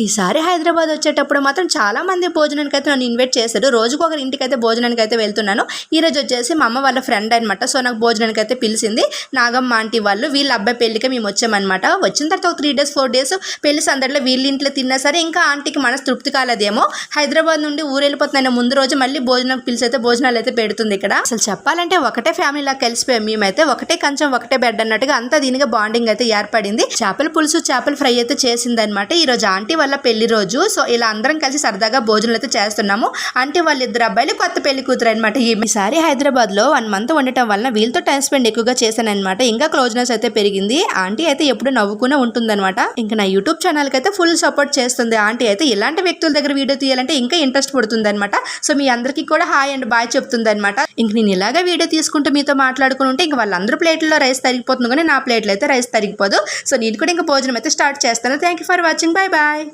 ఈసారి హైదరాబాద్ వచ్చేటప్పుడు మాత్రం చాలా మంది భోజనానికి అయితే నన్ను ఇన్వైట్ చేశారు. రోజుకు ఒకరి ఇంటికి అయితే భోజనానికి అయితే వెళ్తున్నాను. ఈరోజు వచ్చేసి మా అమ్మ వాళ్ళ ఫ్రెండ్ అనమాట. సో నాకు భోజనానికి అయితే పిలిచింది. నాగమ్మ ఆంటీ వాళ్ళు వీళ్ళ అబ్బాయి పెళ్లికి మేము వచ్చామన్నమాట. వచ్చిన తర్వాత ఒక 3 days 4 days పెళ్లి సందడిలో వీళ్ళ ఇంట్లో తిన్నా సరే ఇంకా ఆంటీకి మనసు తృప్తి కాలేదేమో. హైదరాబాద్ నుండి ఊరు వెళ్ళిపోతున్న ముందు రోజు మళ్ళీ భోజనం పిలిచైతే భోజనాలు అయితే పెడుతుంది ఇక్కడ. అసలు చెప్పాలంటే ఒకటే ఫ్యామిలీలా కలిసిపోయాం మేమైతే. ఒకటే కంచం ఒకటే బెడ్ అన్నట్టుగా అంతా దీనిగా బాండింగ్ అయితే ఏర్పడింది. చేపల పులుసు చేపల ఫ్రై అయితే చేసింది అనమాట. ఈ రోజు ఆంటీ వాళ్ళ పెళ్లి రోజు. సో ఇలా అందరం కలిసి సరదాగా భోజనాలు అయితే చేస్తున్నాము. ఆంటీ వాళ్ళ 2 అబ్బాయిలు కొత్త పెళ్లి కూతురు అనమాట. ఈసారి హైదరాబాద్ లో 1 month ఉండటం వలన వీళ్ళతో టైం స్పెండ్ ఎక్కువగా చేశాను అనమాట. ఇంకా క్లోజ్నెస్ అయితే పెరిగింది. ఆంటీ అయితే ఎప్పుడు నవ్వుకునే ఉంటుంది అనమాట. ఇంకా నా యూట్యూబ్ ఛానల్ కి అయితే ఫుల్ సపోర్ట్ చేస్తుంది. ఆంటీ అయితే ఇలాంటి వ్యక్తుల దగ్గర వీడియో తీయాలంటే ఇంకా ఇంట్రెస్ట్ పడుతుంది అనమాట. సో మీ అందరికీ కూడా హాయ్ అండ్ బాయ్ చెప్తుంది అనమాట. ఇంక నేను ఇలాగా వీడియో తీసుకుంటూ మీతో మాట్లాడుకుని ఉంటే ఇంకా వాళ్ళందరూ ప్లేట్లో రైస్ తరిగిపోతుంది కానీ నా ప్లేట్లో అయితే రైస్ తరిగిపోదు. సో నేను కూడా ఇంకా భోజనం అయితే స్టార్ట్ చేస్తాను. Thank you for watching. Bye bye.